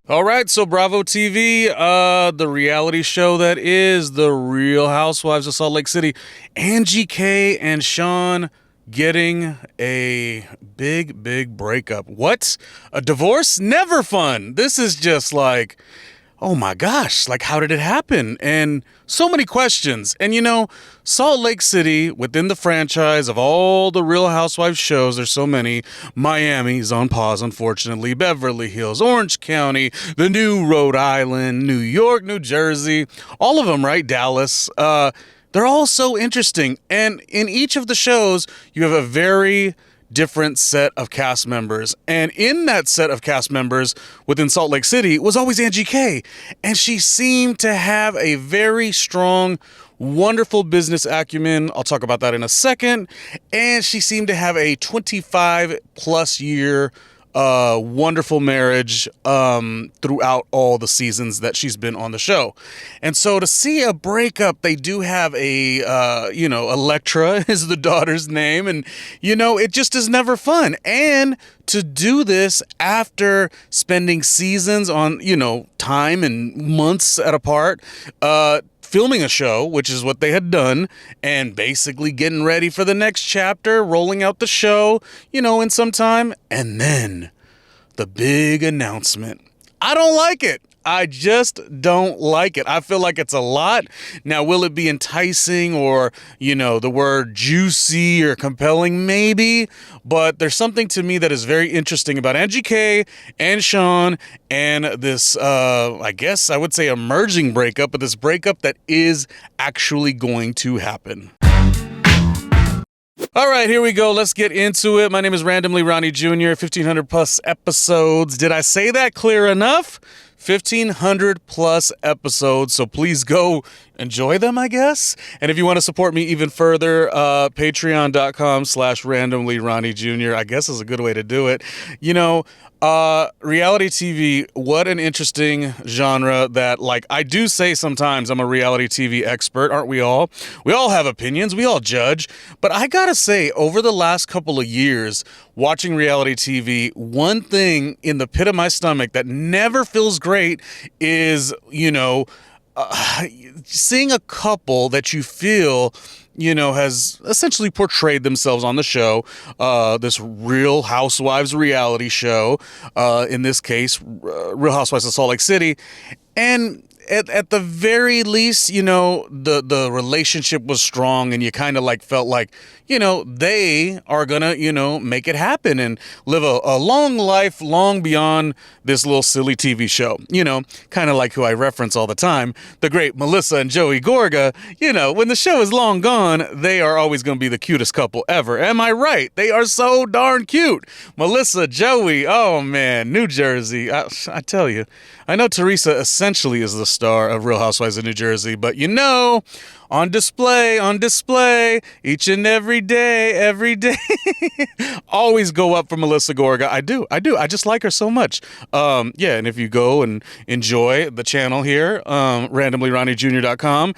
All right, so Bravo TV, the reality show that is The Real Housewives of Salt Lake City. Angie K and Shawn getting a big breakup. What? A divorce? Never fun. This is just like, oh my gosh, like how did it happen? And so many questions. And Salt Lake City, within the franchise of all the Real Housewives shows, there's so many. Miami's on pause, unfortunately. Beverly Hills, Orange County, the new Rhode Island, New York, New Jersey, all of them, right? Dallas. They're all so interesting. And in each of the shows, you have a very different set of cast members. And in that set of cast members within Salt Lake City was always Angie K. And she seemed to have a very strong, wonderful business acumen. I'll talk about that in a second. And she seemed to have a 25 plus year wonderful marriage throughout all the seasons that she's been on the show. And so to see a breakup, they do have a, Electra is the daughter's name. And, it just is never fun. And to do this after spending seasons on, time and months at a part, filming a show, which is what they had done, and basically getting ready for the next chapter, rolling out the show, in some time, and then the big announcement. I don't like it. I just don't like it. I feel like it's a lot. Now, will it be enticing or, the word juicy or compelling? Maybe. But there's something to me that is very interesting about Angie K and Shawn and this, I guess I would say emerging breakup, but this breakup that is actually going to happen. All right, here we go. Let's get into it. My name is Randomly Ronnie Jr., 1,500 plus episodes. Did I say that clear enough? 1,500 plus episodes, so please go enjoy them, I guess. And if you want to support me even further, patreon.com/randomly Ronnie Jr., I guess is a good way to do it. Reality TV, what an interesting genre that, I do say sometimes I'm a reality TV expert, aren't we all? We all have opinions, we all judge, but I gotta say, over the last couple of years, watching reality TV, one thing in the pit of my stomach that never feels great is, seeing a couple that you feel has essentially portrayed themselves on the show, this Real Housewives reality show, in this case, Real Housewives of Salt Lake City. And at the very least, the relationship was strong and you kind of felt like, they are gonna, make it happen and live a long life, long beyond this little silly TV show, kind of like who I reference all the time, the great Melissa and Joey Gorga. When the show is long gone, they are always going to be the cutest couple ever. Am I right? They are so darn cute. Melissa, Joey, oh man, New Jersey. I tell you, I know Teresa essentially is the star of Real Housewives of New Jersey, but on display, each and every day. Always go up for Melissa Gorga. I do. I just like her so much. And if you go and enjoy the channel here, randomlyronniejr.com,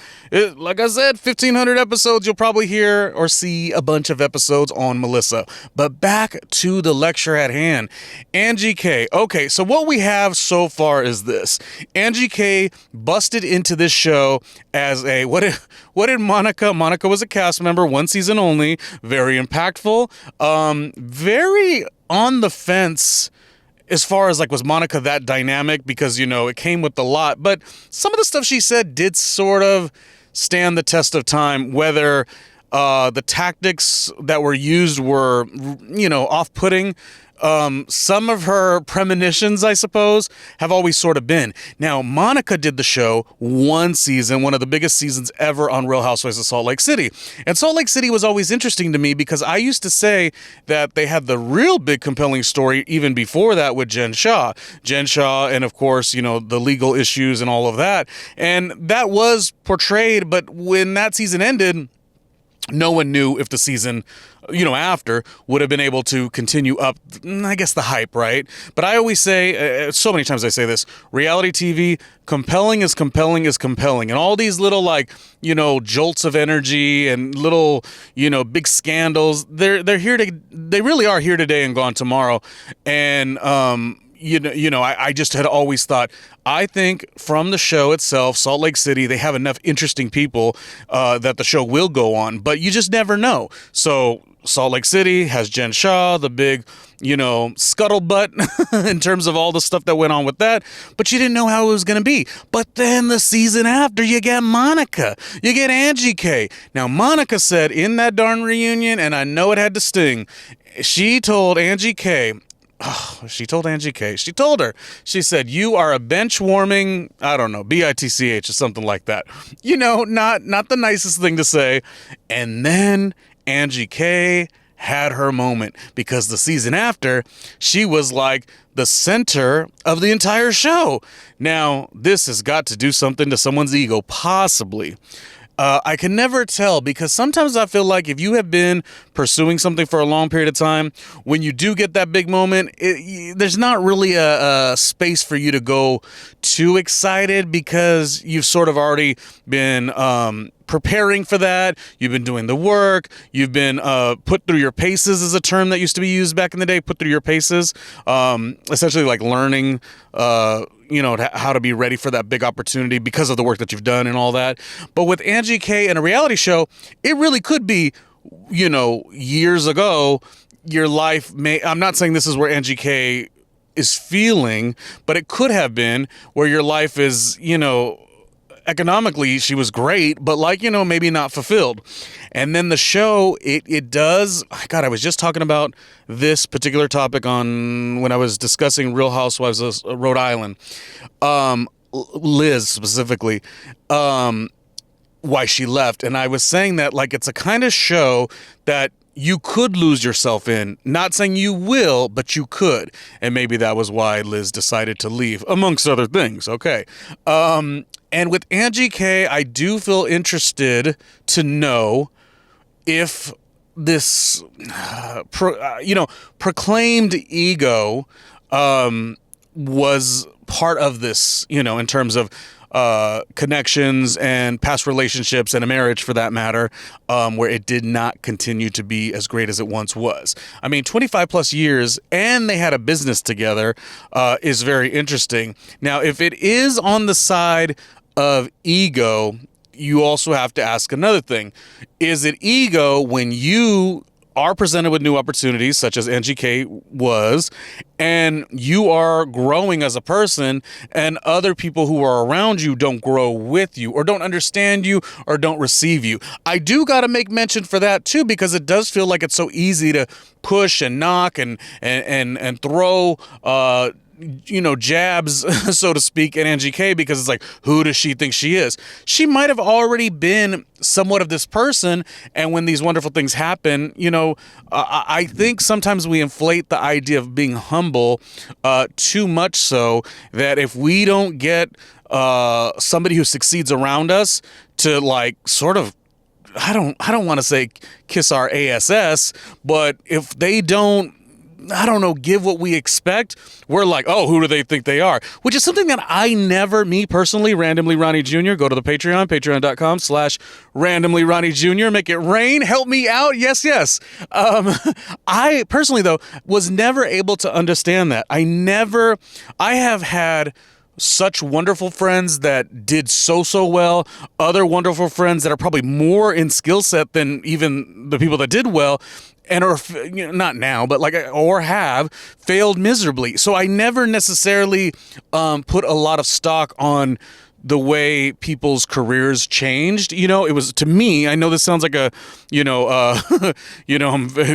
like I said, 1,500 episodes, you'll probably hear or see a bunch of episodes on Melissa. But back to the lecture at hand. Angie K. Okay, so what we have so far is this. Angie K busted into this show as a, what did Monica? Monica was a cast member, one season only, very impactful, very on the fence as far as was Monica that dynamic, because, it came with a lot, but some of the stuff she said did sort of stand the test of time, whether the tactics that were used were, off-putting. Some of her premonitions, I suppose, have always sort of been. Now, Monica did the show one season, one of the biggest seasons ever on Real Housewives of Salt Lake City. And Salt Lake City was always interesting to me because I used to say that they had the real big compelling story even before that with Jen Shah. And of course, the legal issues and all of that. And that was portrayed, but when that season ended, no one knew if the season, after would have been able to continue up, I guess, the hype, right? But I always say, so many times I say this, reality TV, compelling is compelling is compelling. And all these little, jolts of energy and little, big scandals, they really are here today and gone tomorrow. And, I just had always thought, I think from the show itself, Salt Lake City, they have enough interesting people that the show will go on, but you just never know. So Salt Lake City has Jen Shaw, the big, scuttlebutt in terms of all the stuff that went on with that, but you didn't know how it was going to be. But then the season after, you get Monica, you get Angie K. Now, Monica said in that darn reunion, and I know it had to sting, she told Angie K, she told her, she said, you are a bench warming, I don't know, bitch or something like that. Not the nicest thing to say. And then Angie K had her moment, because the season after, she was like the center of the entire show. Now, this has got to do something to someone's ego, possibly. I can never tell, because sometimes I feel like if you have been pursuing something for a long period of time, when you do get that big moment, there's not really a space for you to go too excited, because you've sort of already been preparing for that. You've been doing the work. You've been put through your paces, is a term that used to be used back in the day, put through your paces, essentially like learning how to be ready for that big opportunity because of the work that you've done and all that. But with Angie K and a reality show, it really could be, years ago, your life I'm not saying this is where Angie K is feeling, but it could have been where your life is, economically she was great, but maybe not fulfilled. And then the show, it does, God, I was just talking about this particular topic when I was discussing Real Housewives of Rhode Island, Liz specifically, why she left. And I was saying that it's a kind of show that you could lose yourself in. Not saying you will, but you could. And maybe that was why Liz decided to leave, amongst other things. Okay. And with Angie K, I do feel interested to know if this, proclaimed ego was part of this, in terms of connections and past relationships and a marriage, for that matter, where it did not continue to be as great as it once was. I mean, 25 plus years, and they had a business together, is very interesting. Now, if it is on the side of ego, you also have to ask another thing. Is it ego when you are presented with new opportunities, such as Angie K was, and you are growing as a person, and other people who are around you don't grow with you, or don't understand you, or don't receive you? I do got to make mention for that too, because it does feel like it's so easy to push and knock and throw jabs, so to speak, at Angie K, because it's like, who does she think she is? She might have already been somewhat of this person, and when these wonderful things happen, I think sometimes we inflate the idea of being humble too much, so that if we don't get somebody who succeeds around us to sort of, I don't want to say kiss our ass, but if they don't, give what we expect, we're like, oh, who do they think they are? Which is something that I never, me personally, Randomly Ronnie Jr., go to the Patreon, patreon.com/Randomly Ronnie Jr., make it rain, help me out, yes. I personally, though, was never able to understand that. I have had such wonderful friends that did so well, other wonderful friends that are probably more in skill set than even the people that did well, and or not now, but or have failed miserably. So I never necessarily put a lot of stock on the way people's careers changed. It was, to me, I know this sounds like a,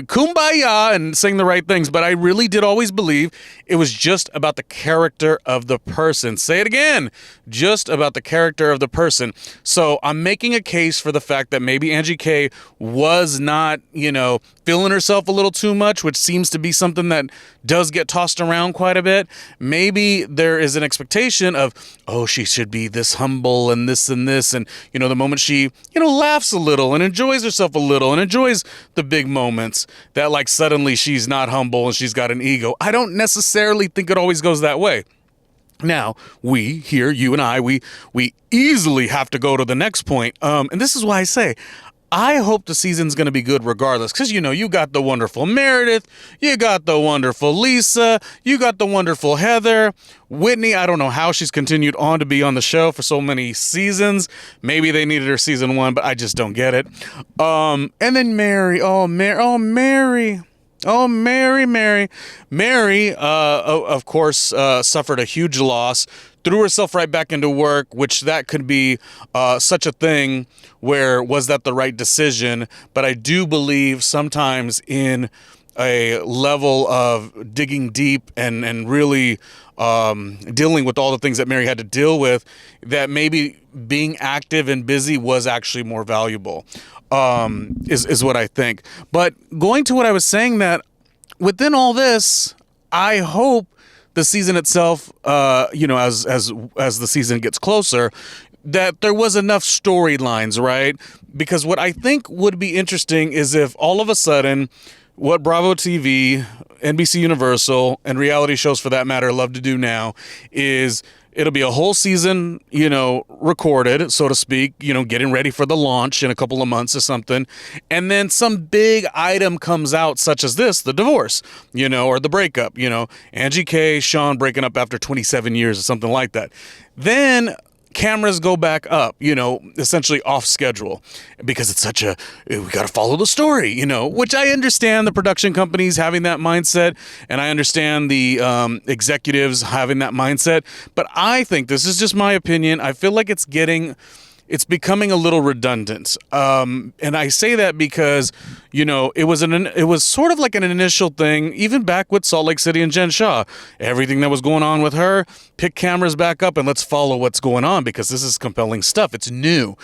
kumbaya and saying the right things, but I really did always believe it was just about the character of the person. Say it again, just about the character of the person. So I'm making a case for the fact that maybe Angie K was not, feeling herself a little too much, which seems to be something that does get tossed around quite a bit. Maybe there is an expectation of, oh, she should be this humble and this, and the moment she, laughs a little and enjoys herself a little and enjoys the big moments, that suddenly she's not humble and she's got an ego. I don't necessarily think it always goes that way. Now, we here, you and I, we easily have to go to the next point. And this is why I say, I hope the season's going to be good regardless, because, you got the wonderful Meredith, you got the wonderful Lisa, you got the wonderful Heather. Whitney, I don't know how she's continued on to be on the show for so many seasons. Maybe they needed her season 1, but I just don't get it. And then Mary. Mary. Mary, of course, suffered a huge loss, threw herself right back into work, which that could be such a thing where was that the right decision? But I do believe sometimes in a level of digging deep and really dealing with all the things that Mary had to deal with, that maybe being active and busy was actually more valuable, is what I think. But going to what I was saying, that within all this, I hope the season itself, as the season gets closer, that there was enough storylines, right? Because what I think would be interesting is if all of a sudden, what Bravo TV, NBC Universal, and reality shows for that matter love to do now is it'll be a whole season, recorded, so to speak, getting ready for the launch in a couple of months or something. And then some big item comes out, such as this, the divorce, or the breakup, Angie K, Shawn breaking up after 27 years or something like that. Then cameras go back up, essentially off schedule, because it's we got to follow the story, which I understand the production companies having that mindset, and I understand the executives having that mindset. But I think, this is just my opinion, I feel like it's becoming a little redundant. And I say that because, it was sort of like an initial thing, even back with Salt Lake City and Jen Shaw. Everything that was going on with her, pick cameras back up and let's follow what's going on, because this is compelling stuff. It's new.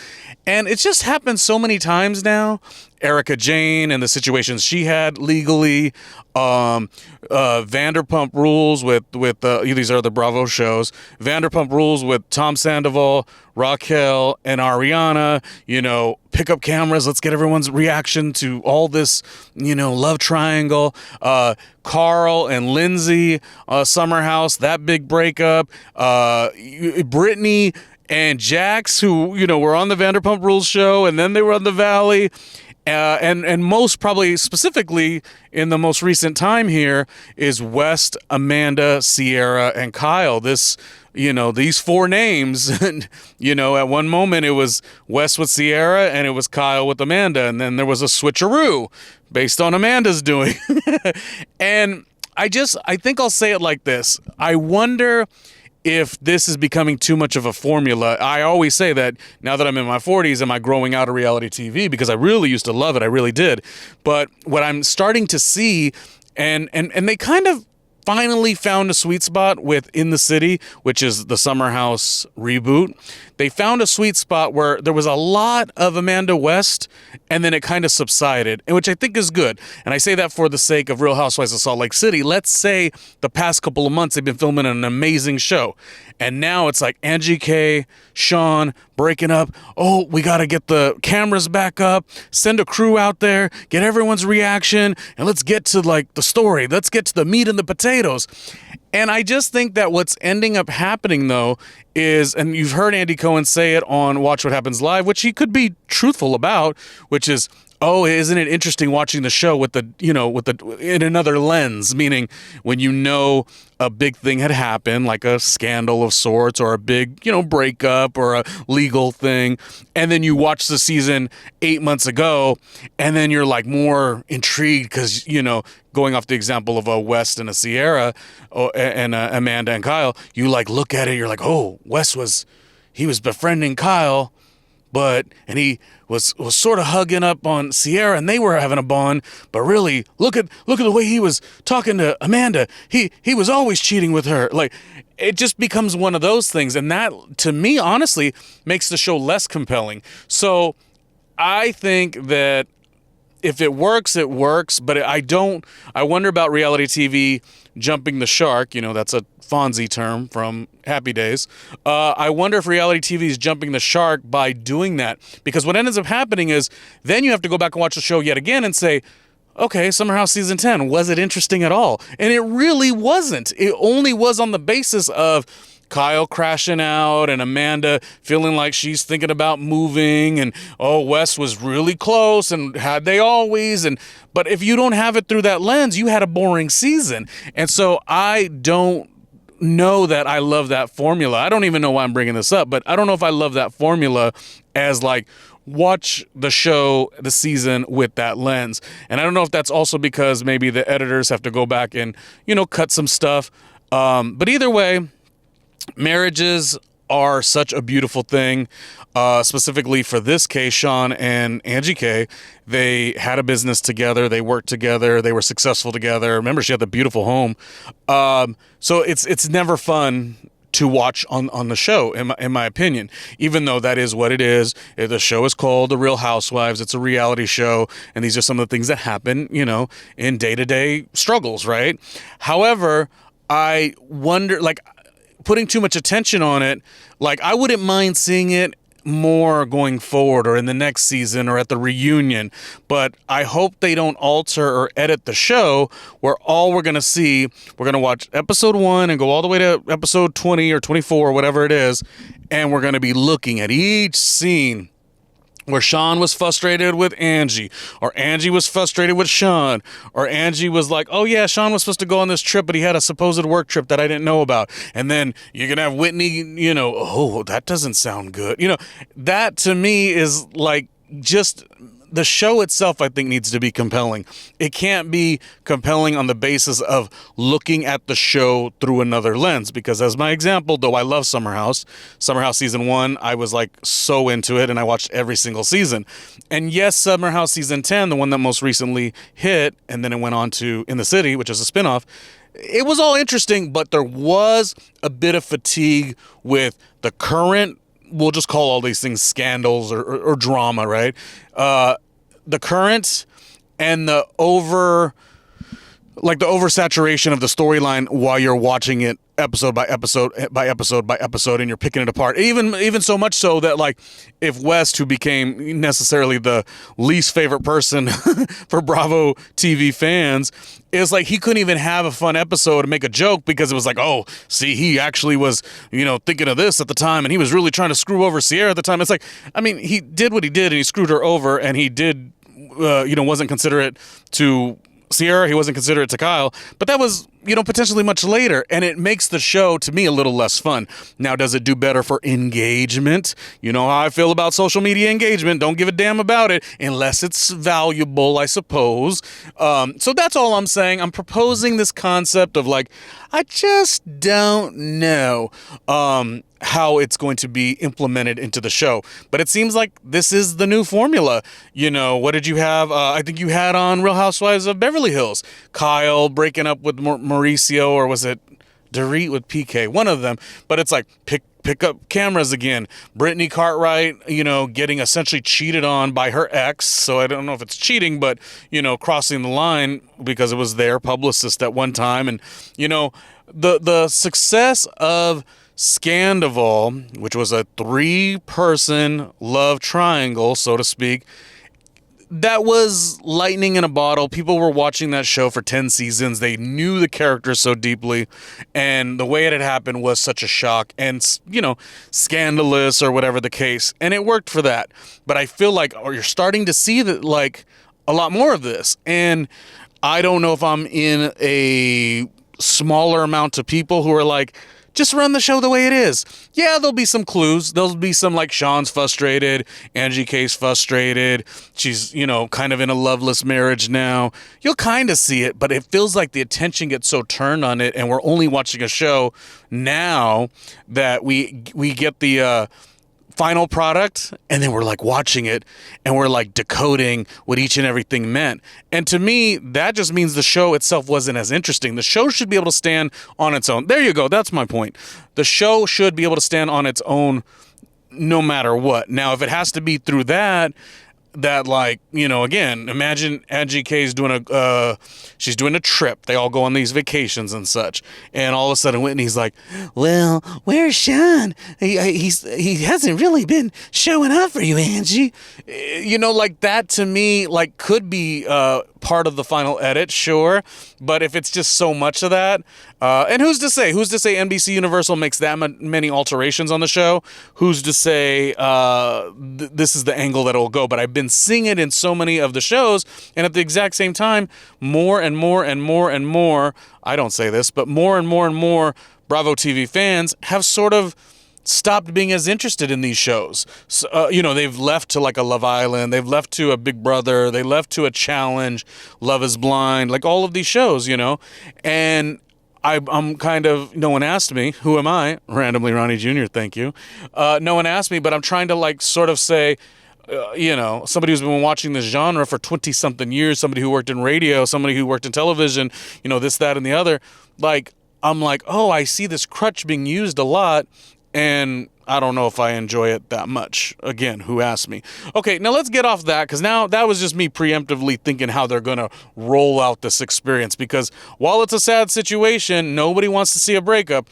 And it's just happened so many times now. Erica Jane and the situations she had legally, Vanderpump Rules with these are the Bravo shows, Vanderpump Rules with Tom Sandoval, Raquel, and Ariana, pick up cameras, let's get everyone's reaction to all this, love triangle, Carl and Lindsay, Summerhouse, that big breakup, Brittany and Jax, who, were on the Vanderpump Rules show, and then they were on the Valley. And most probably specifically in the most recent time here is West, Amanda, Sierra, and Kyle. This, these 4 names, at one moment it was West with Sierra and it was Kyle with Amanda. And then there was a switcheroo based on Amanda's doing. And I think I'll say it like this. I wonder if this is becoming too much of a formula. I always say that now that I'm in my 40s, am I growing out of reality TV? Because I really used to love it. I really did. But what I'm starting to see, and they kind of finally found a sweet spot with In the City, which is the Summer House reboot. They found a sweet spot where there was a lot of Amanda West, and then it kind of subsided, and which I think is good. And I say that for the sake of Real Housewives of Salt Lake City. Let's say the past couple of months they've been filming an amazing show, and now it's like Angie K, Shawn breaking up. Oh, we got to get the cameras back up, send a crew out there, get everyone's reaction, and let's get to like the story. Let's get to the meat and the potatoes. And I just think that what's ending up happening, though, is, and you've heard Andy Cohen say it on Watch What Happens Live, which he could be truthful about, which is, oh, isn't it interesting watching the show with in another lens, meaning when a big thing had happened, like a scandal of sorts or a big, breakup or a legal thing, and then you watch the season 8 months ago, and then you're like more intrigued because, going off the example of a West and a Sierra and Amanda and Kyle, you like look at it, you're like, oh, West was befriending Kyle, and he was sort of hugging up on Sierra, and they were having a bond. But really, look at the way he was talking to Amanda. He was always cheating with her. Like, it just becomes one of those things, and that, to me, honestly, makes the show less compelling. So, I think that if it works, it works. But I wonder about reality TV jumping the shark. That's a Fonzie term from Happy Days. I wonder if reality TV is jumping the shark by doing that. Because what ends up happening is then you have to go back and watch the show yet again and say, okay, Summer House Season 10, was it interesting at all? And it really wasn't. It only was on the basis of Kyle crashing out and Amanda feeling like she's thinking about moving, and Wes was really close and had they always, but if you don't have it through that lens, you had a boring season. And so I don't know that I love that formula. I don't even know why I'm bringing this up, but I don't know if I love that formula as like, watch the show, the season with that lens. And I don't know if that's also because maybe the editors have to go back and, cut some stuff. But either way, marriages are such a beautiful thing. Specifically for this case, Shawn and Angie K, they had a business together. They worked together. They were successful together. Remember, she had the beautiful home. So it's never fun to watch on the show, in my opinion, even though that is what it is. The show is called The Real Housewives. It's a reality show, and these are some of the things that happen, in day-to-day struggles, right? However, I wonder, like, putting too much attention on it, like, I wouldn't mind seeing it more going forward or in the next season or at the reunion, but I hope they don't alter or edit the show where all we're going to see, we're going to watch episode 1 and go all the way to episode 20 or 24 or whatever it is, and we're going to be looking at each scene where Shawn was frustrated with Angie, or Angie was frustrated with Shawn, or Angie was like, oh yeah, Shawn was supposed to go on this trip, but he had a supposed work trip that I didn't know about. And then you're going to have Whitney, oh, that doesn't sound good. That to me is like just the show itself, I think, needs to be compelling. It can't be compelling on the basis of looking at the show through another lens. Because as my example, though I love Summer House season 1, I was like so into it and I watched every single season. And yes, Summer House season 10, the one that most recently hit, and then it went on to In the City, which is a spinoff, it was all interesting, but there was a bit of fatigue with the current, we'll just call all these things scandals or drama, right? The current and the oversaturation of the storyline while you're watching it episode by episode by episode by episode, and you're picking it apart. Even so much so that, like, if West, who became necessarily the least favorite person for Bravo TV fans, is like, he couldn't even have a fun episode and make a joke because it was like, oh, see, he actually was, thinking of this at the time, and he was really trying to screw over Sierra at the time. It's like, I mean, he did what he did, and he screwed her over, and he did, wasn't considerate to Sierra, he wasn't considerate to Kyle, but that was, potentially much later, and it makes the show, to me, a little less fun. Now, does it do better for engagement? You know how I feel about social media engagement. Don't give a damn about it unless it's valuable, I suppose. So that's all I'm saying. I'm proposing this concept of, like, I just don't know how it's going to be implemented into the show. But it seems like this is the new formula. What did you have? I think you had on Real Housewives of Beverly Hills, Kyle breaking up with Mauricio, or was it Dorit with PK? One of them. But it's like, pick up cameras again. Brittany Cartwright, getting essentially cheated on by her ex. So I don't know if it's cheating, but, crossing the line because it was their publicist at one time. And, the success of Scandival, which was a 3-person love triangle, so to speak, that was lightning in a bottle. People were watching that show for 10 seasons. They knew the characters so deeply, and the way it had happened was such a shock and, scandalous or whatever the case, and it worked for that. But I feel like you're starting to see that, like, a lot more of this, and I don't know if I'm in a smaller amount of people who are like, just run the show the way it is. Yeah, there'll be some clues. There'll be some, like, Shawn's frustrated, Angie K's frustrated. She's, kind of in a loveless marriage now. You'll kind of see it, but it feels like the attention gets so turned on it, and we're only watching a show now that we get the final product, and then we're like watching it and we're like decoding what each and everything meant. And to me, that just means the show itself wasn't as interesting. The show should be able to stand on its own. There you go. That's my point. The show should be able to stand on its own no matter what. Now, if it has to be through that, like, again, imagine Angie K's doing she's doing a trip. They all go on these vacations and such. And all of a sudden Whitney's like, well, where's Shawn? He hasn't really been showing up for you, Angie. Like, that to me, like, could be part of the final edit, sure. But if it's just so much of that, and who's to say NBC Universal makes that many alterations on the show? Who's to say this is the angle that it'll go? But I've been seeing it in so many of the shows, and at the exact same time, more and more and more and more, I don't say this, but more and more Bravo TV fans have sort of stopped being as interested in these shows. So, they've left to like a Love Island, they've left to a Big Brother, they left to a Challenge, Love is Blind, like all of these shows, and I'm kind of, no one asked me, who am I? Randomly Ronnie Jr., thank you. No one asked me, but I'm trying to like sort of say, somebody who's been watching this genre for 20-something years, somebody who worked in radio, somebody who worked in television, this, that, and the other, like, I'm like, oh, I see this crutch being used a lot, and I don't know if I enjoy it that much. Again, who asked me? Okay, now let's get off that, because now that was just me preemptively thinking how they're going to roll out this experience, because while it's a sad situation, nobody wants to see a breakup.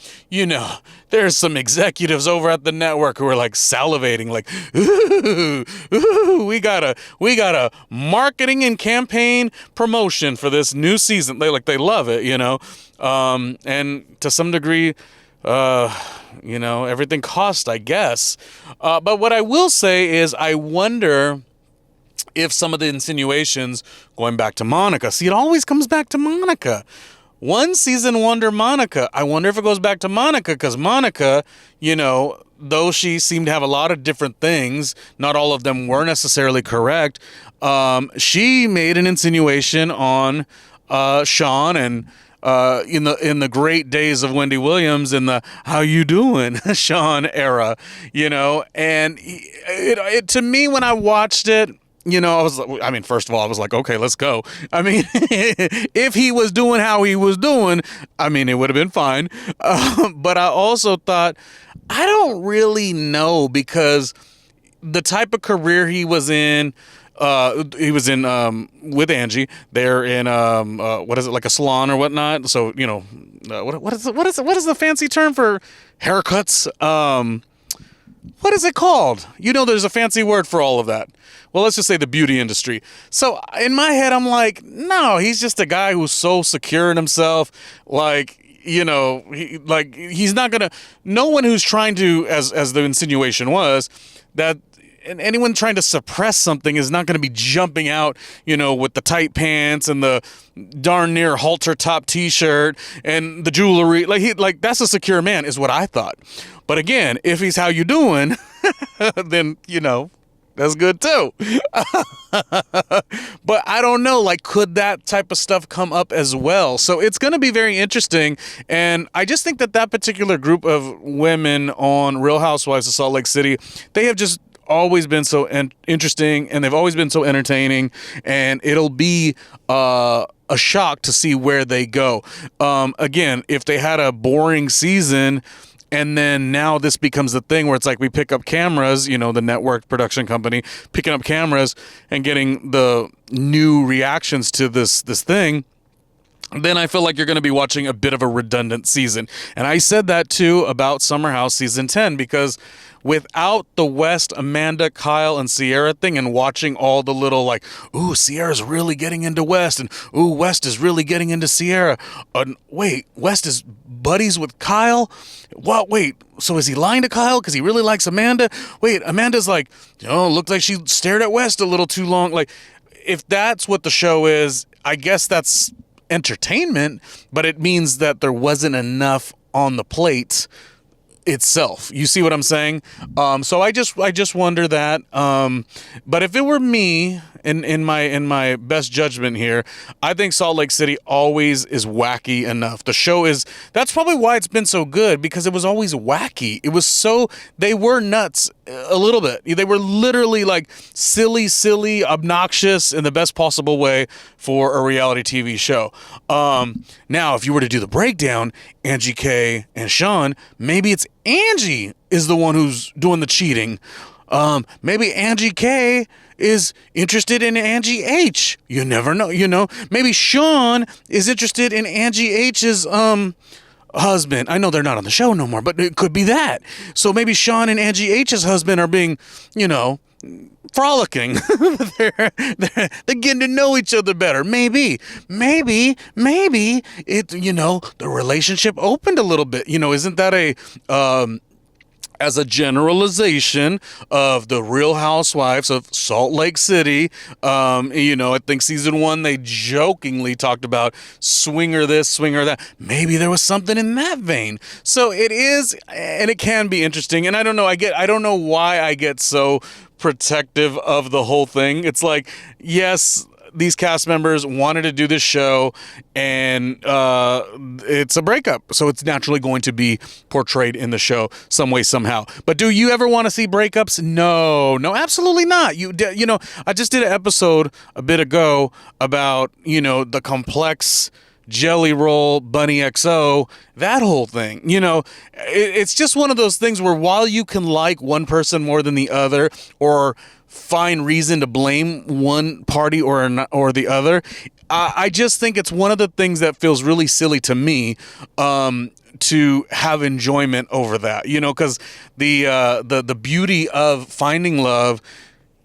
There's some executives over at the network who are like salivating, like, ooh, we got a marketing and campaign promotion for this new season. They love it, and to some degree, everything costs, I guess. But what I will say is I wonder if some of the insinuations, going back to Monica, see, it always comes back to Monica. One season wonder Monica. I wonder if it goes back to Monica, because Monica, though she seemed to have a lot of different things, not all of them were necessarily correct. She made an insinuation on Shawn, and in the great days of Wendy Williams in the "How you doing, Shawn" era, and it to me, when I watched it, first of all, I was like, okay, let's go. If he was doing how he was doing, it would have been fine. But I also thought, I don't really know, because the type of career he was in, with Angie. They're in what is it, like a salon or whatnot? So what is the fancy term for haircuts? What is it called? There's a fancy word for all of that. Well, let's just say the beauty industry. So in my head, I'm like, no, he's just a guy who's so secure in himself. Like, he's not gonna. No one who's trying to, as the insinuation was, that. And anyone trying to suppress something is not going to be jumping out, with the tight pants and the darn near halter top T-shirt and the jewelry. That's a secure man, is what I thought. But again, if he's how you doing, then that's good too. But I don't know, could that type of stuff come up as well? So it's going to be very interesting. And I just think that particular group of women on Real Housewives of Salt Lake City, they have just always been so interesting, and they've always been so entertaining, and it'll be a shock to see where they go. Again, if they had a boring season and then now this becomes the thing where it's like we pick up cameras, the network production company picking up cameras and getting the new reactions to this thing, then I feel like you're going to be watching a bit of a redundant season. And I said that too about Summer House season 10, because without the West, Amanda, Kyle, and Sierra thing, and watching all the little ooh, Sierra's really getting into West, and ooh, West is really getting into Sierra. Wait, West is buddies with Kyle? What? Wait, so is he lying to Kyle because he really likes Amanda? Wait, Amanda's looked like she stared at West a little too long. If that's what the show is, I guess that's entertainment, but it means that there wasn't enough on the plate itself. You see what I'm saying? So I just wonder that. But if it were me, in my best judgment here, I think Salt Lake City always is wacky enough. The show is, that's probably why it's been so good, because it was always wacky. It was they were nuts a little bit. They were literally silly, obnoxious in the best possible way for a reality TV show. Now, if you were to do the breakdown, Angie K and Shawn, maybe it's Angie is the one who's doing the cheating. Maybe Angie K is interested in Angie H. You never know. Maybe Shawn is interested in Angie H's husband. I know they're not on the show no more, but it could be that. So maybe Shawn and Angie H's husband are being, frolicking. they're getting to know each other better. Maybe it, the relationship opened a little bit. Isn't that as a generalization of the Real Housewives of Salt Lake City? I think season 1, they jokingly talked about swinger this, swinger that. Maybe there was something in that vein. So it is, and it can be interesting. And I don't know, I don't know why I get so protective of the whole thing. It's like, yes, these cast members wanted to do this show, and it's a breakup, so it's naturally going to be portrayed in the show some way, somehow. But do you ever want to see breakups? No, absolutely not. I just did an episode a bit ago about the complex Jelly Roll, Bunny XO, that whole thing. It's just one of those things where while you can like one person more than the other, or find reason to blame one party or the other, I just think it's one of the things that feels really silly to me, to have enjoyment over that, because the beauty of finding love,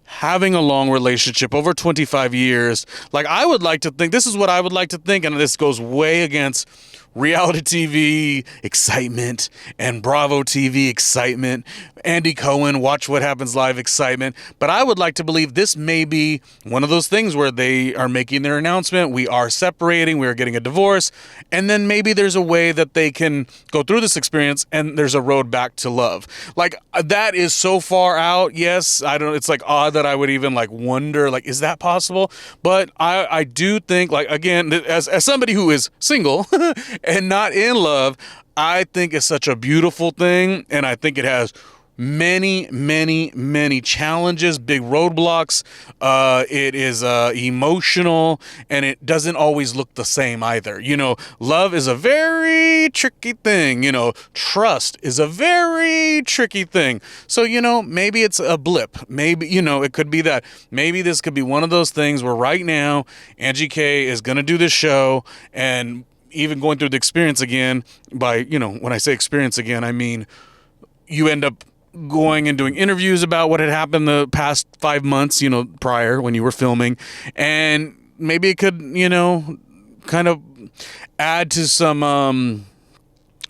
having a long relationship over 25 years, like I would like to think, this is what I would like to think, and this goes way against reality TV excitement and Bravo TV excitement, Andy Cohen, Watch What Happens Live excitement. But I would like to believe this may be one of those things where they are making their announcement, we are separating, we are getting a divorce, and then maybe there's a way that they can go through this experience and there's a road back to love. Like, that is so far out. Yes, I don't, it's like odd that I would even like wonder, like, is that possible? But I do think, like, again, as somebody who is single and not in love, I think it's such a beautiful thing, and I think it has many challenges, big roadblocks. It is emotional, and it doesn't always look the same either. Love is a very tricky thing. Trust is a very tricky thing. So, maybe it's a blip. Maybe, it could be that. Maybe this could be one of those things where right now Angie K is going to do this show, and even going through the experience again, by, when I say experience again, I mean you end up going and doing interviews about what had happened the past 5 months, prior when you were filming. And maybe it could, kind of add to some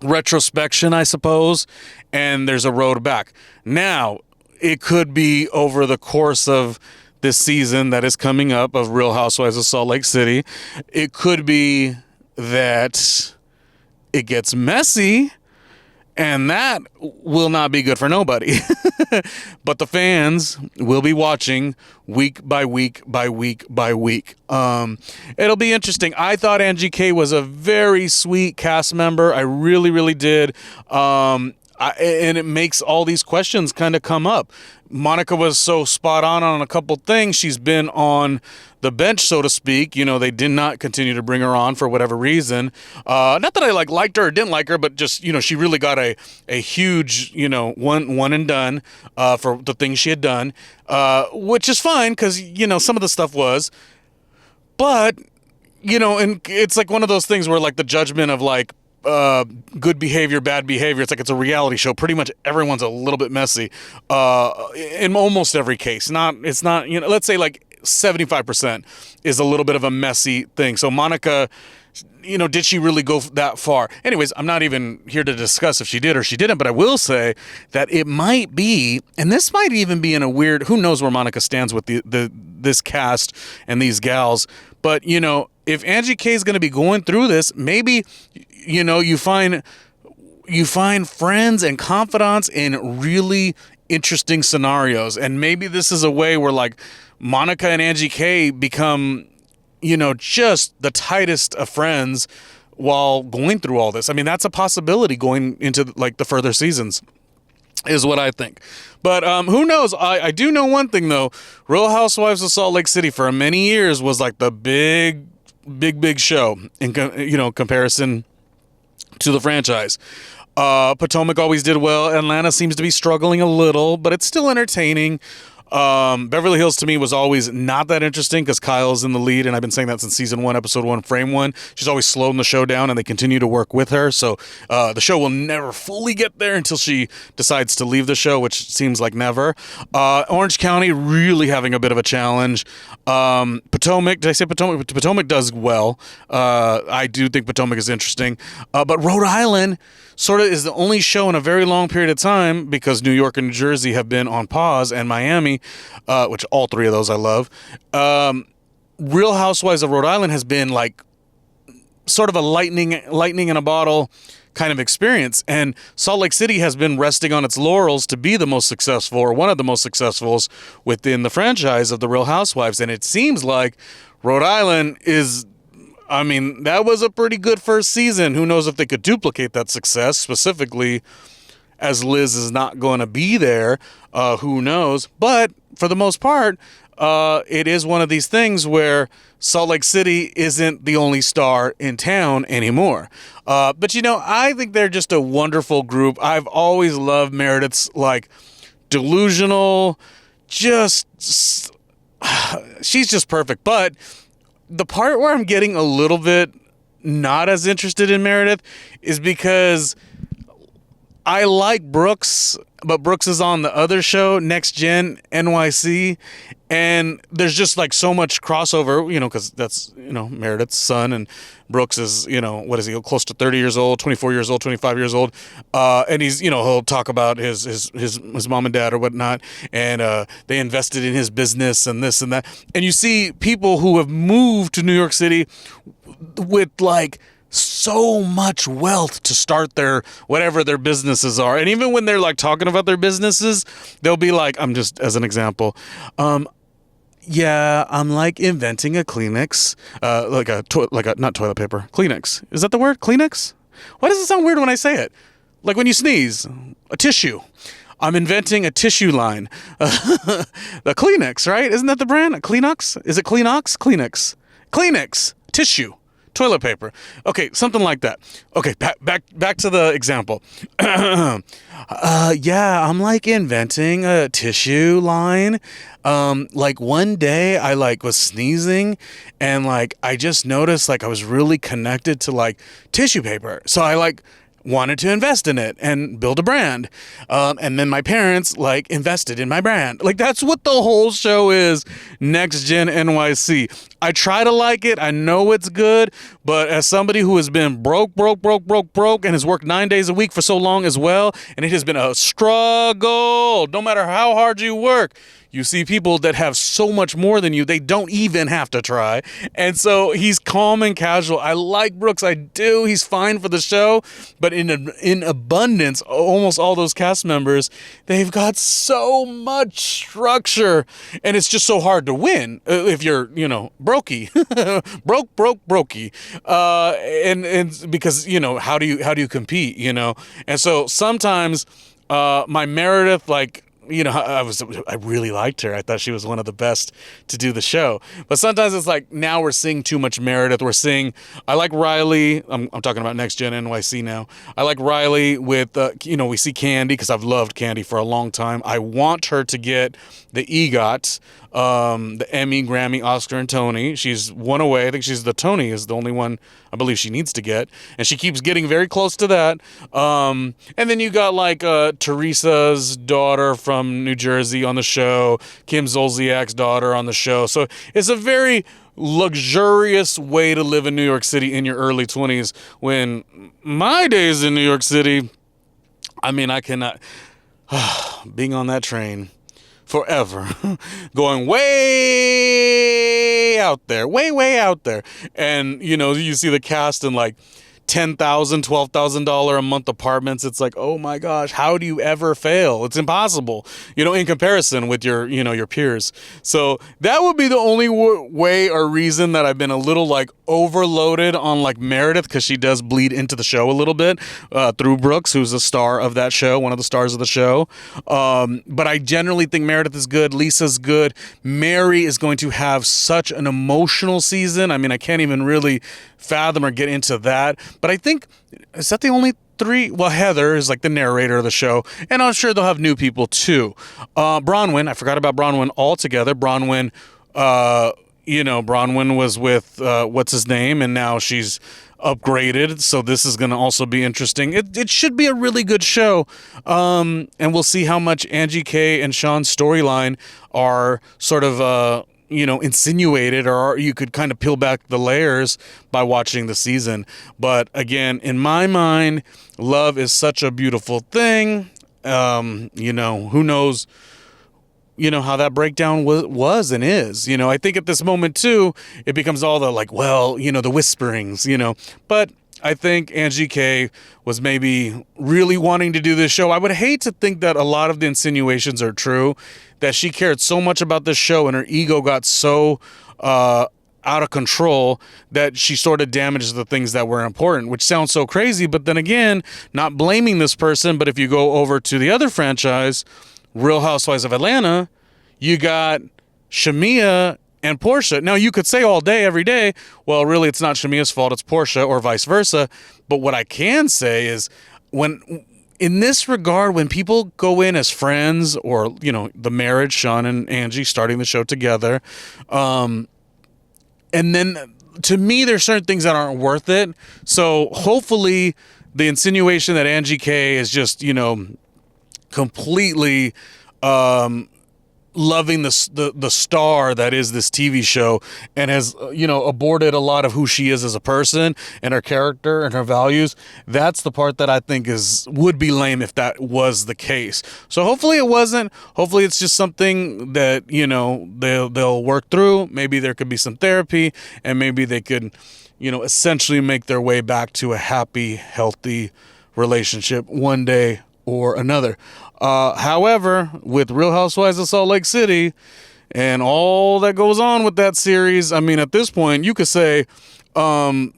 retrospection, I suppose. And there's a road back. Now, it could be over the course of this season that is coming up of Real Housewives of Salt Lake City. It could be that it gets messy, and that will not be good for nobody. But the fans will be watching week by week by week by week. It'll be interesting. I thought Angie K was a very sweet cast member. I really did. And it makes all these questions kind of come up. Monica was so spot on a couple things. She's been on the bench, so to speak. They did not continue to bring her on for whatever reason. Not that I liked her or didn't like her, but just, she really got a huge, one and done for the things she had done, which is fine because, some of the stuff was. But, and it's like one of those things where like the judgment of like, good behavior, bad behavior. It's like it's a reality show. Pretty much everyone's a little bit messy in almost every case. It's not, let's say like 75% is a little bit of a messy thing. So Monica, did she really go that far? Anyways, I'm not even here to discuss if she did or she didn't, but I will say that it might be, and this might even be in a weird, who knows where Monica stands with this cast and these gals. But, if Angie K is going to be going through this, maybe, you find friends and confidants in really interesting scenarios. And maybe this is a way where like Monica and Angie K become, just the tightest of friends while going through all this. I mean, that's a possibility going into like the further seasons, is what I think. But who knows? I do know one thing though. Real Housewives of Salt Lake City for many years was like the big show in comparison to the franchise. Potomac always did well. Atlanta seems to be struggling a little, but it's still entertaining. Beverly Hills to me was always not that interesting because Kyle's in the lead, and I've been saying that since season 1, episode 1, frame 1. She's always slowing the show down, and they continue to work with her. So the show will never fully get there until she decides to leave the show, which seems like never. Orange County really having a bit of a challenge. Potomac, did I say Potomac? Potomac does well. I do think Potomac is interesting. But Rhode Island sort of is the only show in a very long period of time because New York and New Jersey have been on pause, and Miami, which all three of those I love. Real Housewives of Rhode Island has been like sort of a lightning in a bottle kind of experience, and Salt Lake City has been resting on its laurels to be the most successful, or one of the most successfuls within the franchise of the Real Housewives, and it seems like Rhode Island is, I mean, that was a pretty good first season. Who knows if they could duplicate that success, specifically as Liz is not going to be there. Who knows? But for the most part, it is one of these things where Salt Lake City isn't the only star in town anymore. But, you know, I think they're just a wonderful group. I've always loved Meredith's, like, delusional, just, she's just perfect. But the part where I'm getting a little bit not as interested in Meredith is because I like Brooks, but Brooks is on the other show, Next Gen NYC, and there's just like so much crossover, you know, because that's, you know, Meredith's son, and Brooks is, you know, what is he, close to 30 years old, 24 years old, 25 years old, and he's, you know, he'll talk about his mom and dad or whatnot, and they invested in his business and this and that, and you see people who have moved to New York City with like so much wealth to start their whatever their businesses are, and even when they're like talking about their businesses, they'll be like, I'm just as an example, yeah, I'm like inventing a Kleenex, not toilet paper, Kleenex. Is that the word? Kleenex? Why does it sound weird when I say it? Like when you sneeze, a tissue. I'm inventing a tissue line. The Kleenex, right? Isn't that the brand? Kleenex? Is it Kleenex? Kleenex. Tissue. Toilet paper. Okay, something like that. Okay, back to the example. Yeah, I'm like inventing a tissue line. Like one day I like was sneezing and like I just noticed like I was really connected to like tissue paper. So I like wanted to invest in it and build a brand. And then my parents like invested in my brand. Like that's what the whole show is. Next Gen NYC. I try to like it. I know it's good, but as somebody who has been broke, and has worked 9 days a week for so long as well, and it has been a struggle, no matter how hard you work, you see people that have so much more than you, they don't even have to try. And so he's calm and casual. I like Brooks. I do. He's fine for the show. But in abundance, almost all those cast members, they've got so much structure. And it's just so hard to win if you're, you know, brokey. brokey. And because, you know, how do you compete, you know? And so sometimes my Meredith, like, you know, I really liked her. I thought she was one of the best to do the show. But sometimes it's like now we're seeing too much Meredith. We're seeing, I like Riley. I'm talking about Next Gen NYC now. I like Riley with, you know, we see Candy because I've loved Candy for a long time. I want her to get the EGOT, the Emmy, Grammy, Oscar, and Tony. She's one away. I think she's the Tony is the only one I believe she needs to get. And she keeps getting very close to that. And then you got like Teresa's daughter from New Jersey on the show, Kim Zolciak's daughter on the show. So it's a very luxurious way to live in New York City in your early 20s, when my days in New York City, I mean, I cannot, being on that train forever, going way out there, way out there. And, you know, you see the cast in like $10,000, $12,000 a month apartments. It's like, oh my gosh, how do you ever fail? It's impossible, you know, in comparison with your, you know, your peers. So that would be the only way or reason that I've been a little like overloaded on like Meredith, because she does bleed into the show a little bit through Brooks, who's a star of that show, one of the stars of the show. But I generally think Meredith is good. Lisa's good. Mary is going to have such an emotional season. I mean, I can't even really fathom or get into that. But I think, is that the only three, well, Heather is like the narrator of the show, and I'm sure they'll have new people too. Bronwyn, I forgot about Bronwyn altogether. Bronwyn, Bronwyn was with what's his name, and now she's upgraded, so this is going to also be interesting. It should be a really good show, and we'll see how much Angie K and Shawn's storyline are sort of insinuated, or you could kind of peel back the layers by watching the season. But again, in my mind, love is such a beautiful thing. Who knows how that breakdown was and is. I think at this moment too, it becomes all the the whisperings, but I think Angie K was maybe really wanting to do this show. I would hate to think that a lot of the insinuations are true, that she cared so much about this show and her ego got so out of control that she sort of damaged the things that were important, which sounds so crazy. But then again, not blaming this person, but if you go over to the other franchise, Real Housewives of Atlanta, you got Shamia and Portia. Now, you could say all day, every day, well, really, it's not Shamia's fault, it's Portia, or vice versa. But what I can say is, in this regard, when people go in as friends, or, the marriage, Shawn and Angie starting the show together, and then, to me, there's certain things that aren't worth it. So, hopefully, the insinuation that Angie K is just, completely loving the star that is this TV show, and has aborted a lot of who she is as a person and her character and her values. That's the part that I think would be lame if that was the case. So hopefully it wasn't. Hopefully it's just something that they'll work through. Maybe there could be some therapy, and maybe they could essentially make their way back to a happy, healthy relationship one day or another. However, with Real Housewives of Salt Lake City and all that goes on with that series, I mean, at this point, you could say, Shawn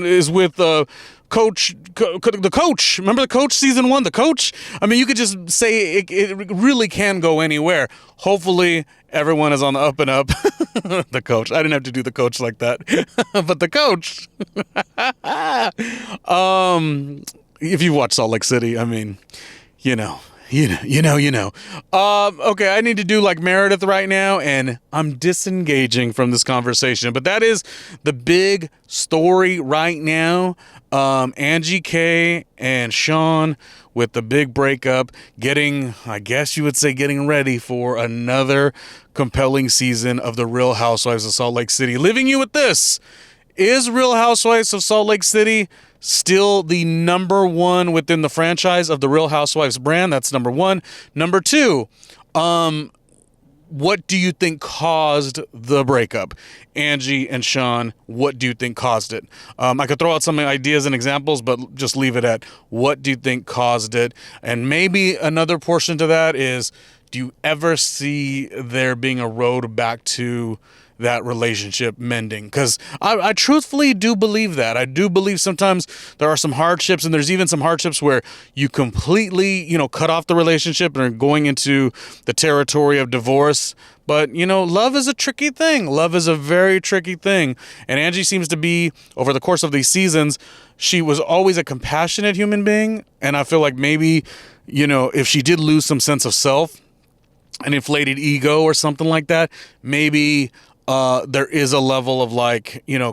is with the coach. Remember the Coach season 1, the Coach? I mean, you could just say it really can go anywhere. Hopefully, everyone is on the up and up. The Coach. I didn't have to do the Coach like that, but the Coach. If you watch Salt Lake City, I mean, you know. Okay, I need to do like Meredith right now, and I'm disengaging from this conversation. But that is the big story right now. Angie K and Shawn with the big breakup, getting ready for another compelling season of the Real Housewives of Salt Lake City. Leaving you with this. Is Real Housewives of Salt Lake City still the number one within the franchise of the Real Housewives brand? That's number one. Number two, what do you think caused the breakup? Angie and Shawn, what do you think caused it? I could throw out some ideas and examples, but just leave it at what do you think caused it? And maybe another portion to that is, do you ever see there being a road back to that relationship mending? Because I truthfully do believe that. I do believe sometimes there are some hardships, and there's even some hardships where you completely, cut off the relationship and are going into the territory of divorce. But, love is a tricky thing. Love is a very tricky thing. And Angie seems to be, over the course of these seasons, she was always a compassionate human being. And I feel like maybe, if she did lose some sense of self, an inflated ego or something like that, maybe there is a level of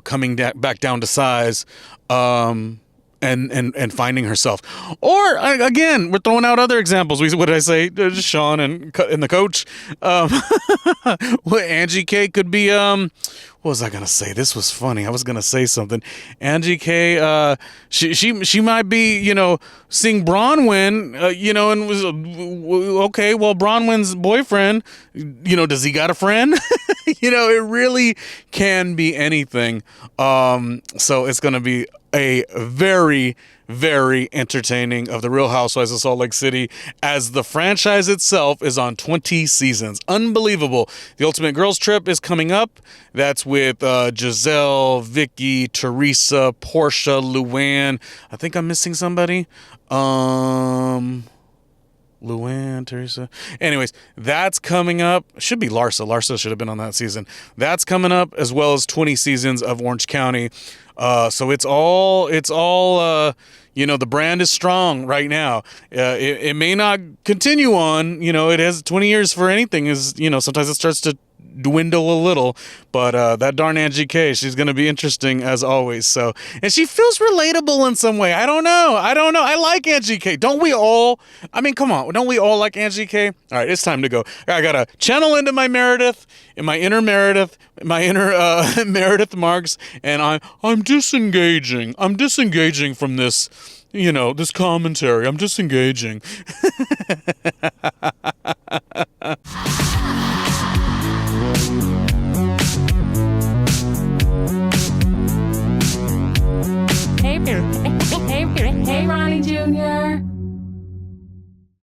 coming back down to size, and finding herself. Or again, we're throwing out other examples. What did I say? Shawn and the Coach. Angie K could be. What was I gonna say? This was funny. I was gonna say something. Angie K. She might be seeing Bronwyn. And was okay. Well, Bronwyn's boyfriend. Does he got a friend? It really can be anything. So it's gonna be a very, very entertaining of the Real Housewives of Salt Lake City, as the franchise itself is on 20 seasons. Unbelievable. The Ultimate Girls Trip is coming up. That's with Giselle, Vicky, Teresa, Portia, Luann. I think I'm missing somebody. Luann, Teresa. Anyways, that's coming up. Should be Larsa. Larsa should have been on that season. That's coming up, as well as 20 seasons of Orange County. So it's all the brand is strong right now. It may not continue on, it has 20 years for anything is, sometimes it starts to dwindle a little, but that darn Angie K, she's going to be interesting as always. So, and she feels relatable in some way. I don't know. I like Angie K. Don't we all? I mean, come on. Don't we all like Angie K? All right, it's time to go. I got to channel into my Meredith, my inner Meredith Marks, and I'm disengaging. I'm disengaging from this, this commentary. I'm disengaging.